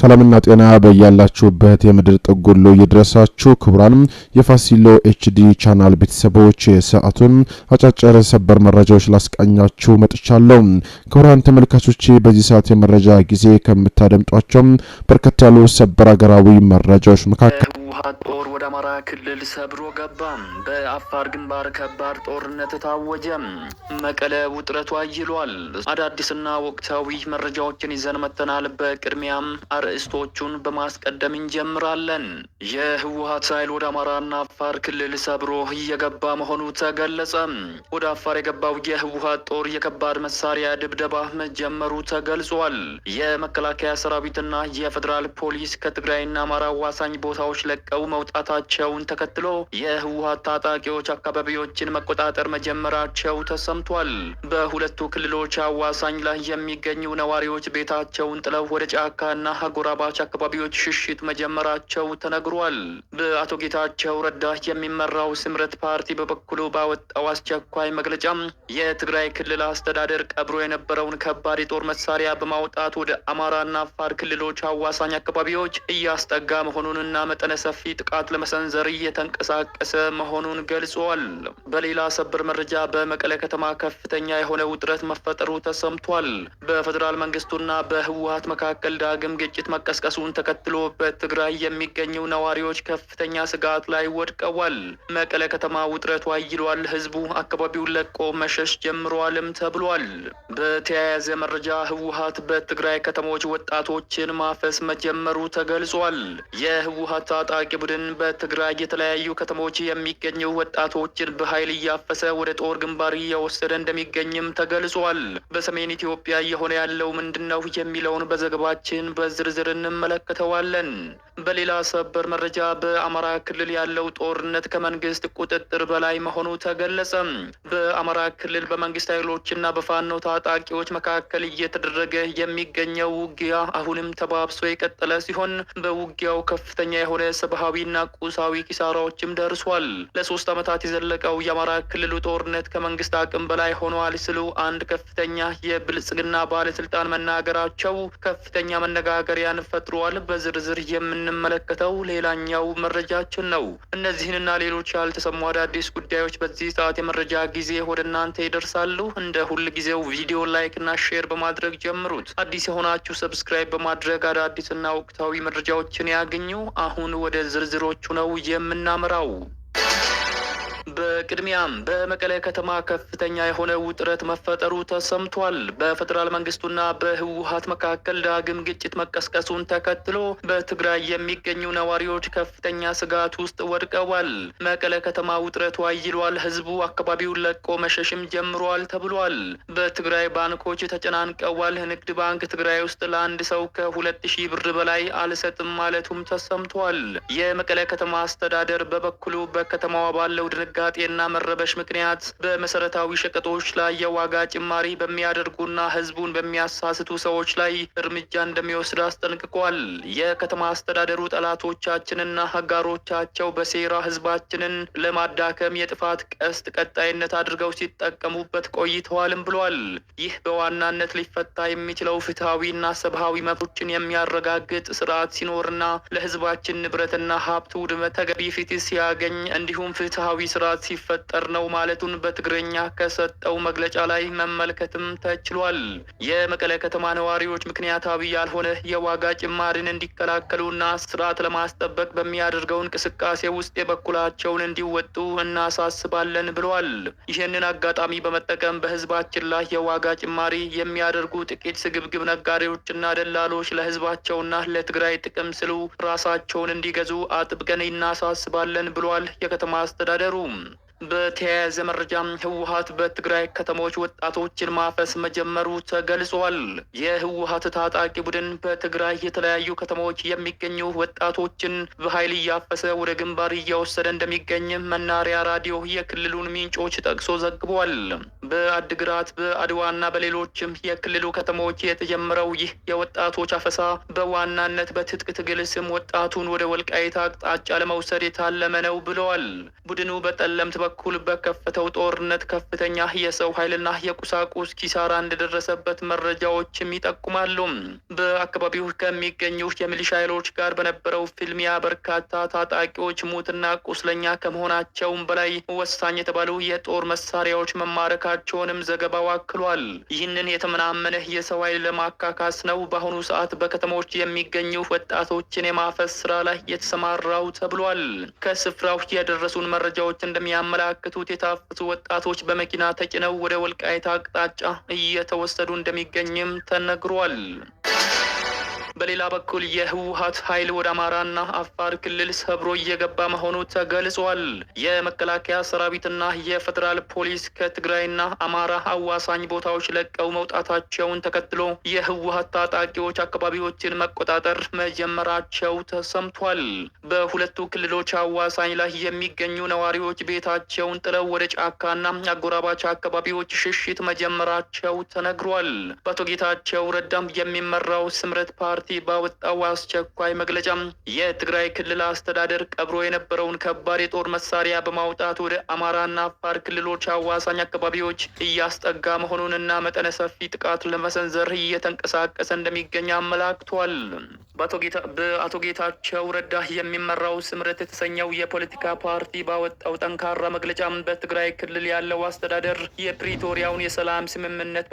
ሰላምና ጤና በያላችሁበት የምድር ጥግ ሁሉ ይድረሳችሁ። ክቡራን የፋሲሎ ኤችዲ ቻናል ቤተሰቦች ሰዓቱን አጫጭር ሰበር መረጃዎች ላስቃኛችሁ መጥቻለሁ። ክቡራን ተመልካቾቼ በዚህ ሰዓት የመረጃ ጊዜ ከምታደምጧቸው በርከት ያሉ ሰበር ሀገራዊ መረጃዎች መካከል ህወሓት ጦር ወደ አማራ ክልል ሰብሮ ገባ። በአፋር ግንባር ከባድ ጦርነት ታወጀ። መቀለ ውጥረቱ አይሏል። አዳዲስና ወቅታዊ መረጃዎችን ይዘን መተናል። በቅድሚያም አርዕስቶቹን በማስቀደም እንጀምራለን። የህወሓት ኃይል ወደ አማራና አፋር ክልል ሰብሮ እየገባ መሆኑ ተገለጸ። ወደ አፋር የገባው የህወሓት ጦር የከባድ መሳሪያ ድብደባ መጀመሩ ተገልጿል። የመከላከያ ሰራዊትና የፌዴራል ፖሊስ ከትግራይና አማራ አዋሳኝ ቦታዎች ለቀው መውጣታቸውን ተከትሎ የህወሓት ታጣቂዎች አካባቢዎችን መቆጣጠር መጀመራቸው ተሰምቷል። በሁለቱ ክልሎች አዋሳኝ ላይ የሚገኙ ነዋሪዎች ቤታቸውን ጥለው ወደ ጫካና አጎራባች አካባቢዎች ሽሽት መጀመራቸው ተነግሯል። በአቶ ጌታቸው ረዳ የሚመራው ስምረት ፓርቲ በበኩሉ ባወጣው አስቸኳይ መግለጫ የትግራይ ክልል አስተዳደር ቀብሮ የነበረውን ከባድ የጦር መሳሪያ በማውጣት ወደ አማራና አፋር ክልሎች አዋሳኝ አካባቢዎች እያስጠጋ መሆኑንና መጠነ ሰፊ ጥቃት ለመሰንዘር እየተንቀሳቀሰ መሆኑን ገልጿል። በሌላ ሰበር መረጃ በመቀለ ከተማ ከፍተኛ የሆነ ውጥረት መፈጠሩ ተሰምቷል። በፌዴራል መንግስቱና በህወሓት መካከል ዳግም ግጭት መቀስቀሱን ተከትሎ በትግራይ የሚገኙ ነዋሪዎች ከፍተኛ ስጋት ላይ ወድቀዋል። መቀለ ከተማ ውጥረቱ አይሏል። ህዝቡ አካባቢውን ለቆ መሸሽ ጀምሯልም ተብሏል። በተያያዘ መረጃ ህወሓት በትግራይ ከተሞች ወጣቶችን ማፈስ መጀመሩ ተገልጿል። የህወሓት ታጣቂ ቡድን በትግራይ የተለያዩ ከተሞች የሚገኙ ወጣቶችን በኃይል እያፈሰ ወደ ጦር ግንባር እየወሰደ እንደሚገኝም ተገልጿል። በሰሜን ኢትዮጵያ እየሆነ ያለው ምንድነው የሚለውን በዘገባችን በዝርዝር እንመለከተዋለን። በሌላ ሰበር መረጃ በአማራ ክልል ያለው ጦርነት ከመንግስት ቁጥጥር በላይ መሆኑ ተገለጸ። በአማራ ክልል በመንግስት ኃይሎችና በፋኖ ታጣቂዎች መካከል እየተደረገ የሚገኘው ውጊያ አሁንም ተባብሶ የቀጠለ ሲሆን በውጊያው ከፍተኛ የሆነ ሰብአዊና ቁሳዊ ኪሳራዎችም ደርሷል። ለ3 ዓመታት የዘለቀው የአማራ ክልሉ ጦርነት ከመንግስት አቅም በላይ ሆኗል ሲሉ አንድ ከፍተኛ የብልጽግና ባለስልጣን መናገራቸው ከፍተኛ መነጋገሪያን ፈጥሯል። በዝርዝር የምንመለከተው ሌላኛው መረጃችን ነው። እነዚህንና ሌሎች ያልተሰሙ አዳዲስ ጉዳዮች በዚህ ሰዓት የመረጃ ጊዜ ወደ እናንተ ይደርሳሉ። እንደ ሁል ጊዜው ቪዲዮ ላይክ እና ሼር በማድረግ ጀምሩት። አዲስ የሆናችሁ ሰብስክራይብ በማድረግ አዳዲስና ወቅታዊ መረጃዎችን ያገኙ። አሁን ወደ ዝርዝሮቹ ነው የምናመራው። በቅድሚያም በመቀለ ከተማ ከፍተኛ የሆነ ውጥረት መፈጠሩ ተሰምቷል። በፌዴራል መንግስቱና በህወሓት መካከል ዳግም ግጭት መቀስቀሱን ተከትሎ በትግራይ የሚገኙ ነዋሪዎች ከፍተኛ ስጋት ውስጥ ወድቀዋል። መቀለ ከተማ ውጥረቱ አይሏል። ህዝቡ አካባቢውን ለቆ መሸሽም ጀምሯል ተብሏል። በትግራይ ባንኮች ተጨናንቀዋል። ንግድ ባንክ ትግራይ ውስጥ ለአንድ ሰው ከ2000 ብር በላይ አልሰጥም ማለቱም ተሰምቷል። የመቀለ ከተማ አስተዳደር በበኩሉ በከተማዋ ባለው ድንጋጤና መረበሽ ምክንያት በመሰረታዊ ሸቀጦች ላይ የዋጋ ጭማሪ በሚያደርጉና ህዝቡን በሚያሳስቱ ሰዎች ላይ እርምጃ እንደሚወስድ አስጠንቅቋል። የከተማ አስተዳደሩ ጠላቶቻችንና አጋሮቻቸው በሴራ ህዝባችንን ለማዳከም የጥፋት ቀስት ቀጣይነት አድርገው ሲጠቀሙበት ቆይተዋልም ብሏል። ይህ በዋናነት ሊፈታ የሚችለው ፍትሃዊና ሰብአዊ መብቶችን የሚያረጋግጥ ስርዓት ሲኖርና ለህዝባችን ንብረትና ሀብት ውድመት ተገቢ ፍትህ ሲያገኝ እንዲሁም ፍትሃዊ ስርዓት ሲፈጠር ነው ማለቱን በትግርኛ ከሰጠው መግለጫ ላይ መመልከትም ተችሏል። የመቀለ ከተማ ነዋሪዎች ምክንያታዊ ያልሆነ የዋጋ ጭማሪን እንዲከላከሉና ስርዓት ለማስጠበቅ በሚያደርገው እንቅስቃሴ ውስጥ የበኩላቸውን እንዲወጡ እናሳስባለን ብለዋል። ይህንን አጋጣሚ በመጠቀም በህዝባችን ላይ የዋጋ ጭማሪ የሚያደርጉ ጥቂት ስግብግብ ነጋዴዎችና ደላሎች ለህዝባቸውና ለትግራይ ጥቅም ሲሉ ራሳቸውን እንዲገዙ አጥብቀን እናሳስባለን ብለዋል የከተማ አስተዳደሩ። በተያያዘ መረጃም ህወሓት በትግራይ ከተሞች ወጣቶችን ማፈስ መጀመሩ ተገልጿል። የህወሓት ታጣቂ ቡድን በትግራይ የተለያዩ ከተሞች የሚገኙ ወጣቶችን በኃይል እያፈሰ ወደ ግንባር እየወሰደ እንደሚገኝ መናሪያ ራዲዮ የክልሉን ምንጮች ጠቅሶ ዘግቧል። በአድግራት በአድዋና በሌሎችም የክልሉ ከተሞች የተጀመረው ይህ የወጣቶች አፈሳ በዋናነት በትጥቅ ትግል ስም ወጣቱን ወደ ወልቃይት አቅጣጫ ለመውሰድ የታለመ ነው ብለዋል። ቡድኑ በጠለምት በኩል በከፈተው ጦርነት ከፍተኛ የሰው ኃይልና የቁሳቁስ ኪሳራ እንደደረሰበት መረጃዎችም ይጠቁማሉ። በአካባቢው ከሚገኙ የሚሊሻ ኃይሎች ጋር በነበረው ፍልሚያ በርካታ ታጣቂዎች ሙትና ቁስለኛ ከመሆናቸውም በላይ ወሳኝ የተባሉ የጦር መሳሪያዎች መማረካቸውንም ዘገባው አክሏል። ይህንን የተመናመነ የሰው ኃይል ለማካካስ ነው በአሁኑ ሰዓት በከተሞች የሚገኙ ወጣቶችን የማፈስ ስራ ላይ የተሰማራው ተብሏል። ከስፍራው የደረሱን መረጃዎች እንደሚያመላክቱት የታፈሱ ወጣቶች በመኪና ተጭነው ወደ ወልቃይት አቅጣጫ እየተወሰዱ እንደሚገኝም ተነግሯል። በሌላ በኩል የህወሓት ኃይል ወደ አማራና አፋር ክልል ሰብሮ እየገባ መሆኑ ተገልጿል። የመከላከያ ሰራዊትና የፌዴራል ፖሊስ ከትግራይና አማራ አዋሳኝ ቦታዎች ለቀው መውጣታቸውን ተከትሎ የህወሓት ታጣቂዎች አካባቢዎችን መቆጣጠር መጀመራቸው ተሰምቷል። በሁለቱ ክልሎች አዋሳኝ ላይ የሚገኙ ነዋሪዎች ቤታቸውን ጥለው ወደ ጫካና አጎራባች አካባቢዎች ሽሽት መጀመራቸው ተነግሯል። በአቶ ጌታቸው ረዳም የሚመራው ስምረት ፓርቲ ባወጣው አስቸኳይ መግለጫ የትግራይ ክልል አስተዳደር ቀብሮ የነበረውን ከባድ የጦር መሳሪያ በማውጣት ወደ አማራና አፋር ክልሎች አዋሳኝ አካባቢዎች እያስጠጋ መሆኑንና መጠነ ሰፊ ጥቃት ለመሰንዘር እየተንቀሳቀሰ እንደሚገኝ አመላክቷል። በአቶ ጌታቸው ረዳ የሚመራው ስምረት የተሰኘው የፖለቲካ ፓርቲ ባወጣው ጠንካራ መግለጫ በትግራይ ክልል ያለው አስተዳደር የፕሪቶሪያውን የሰላም ስምምነት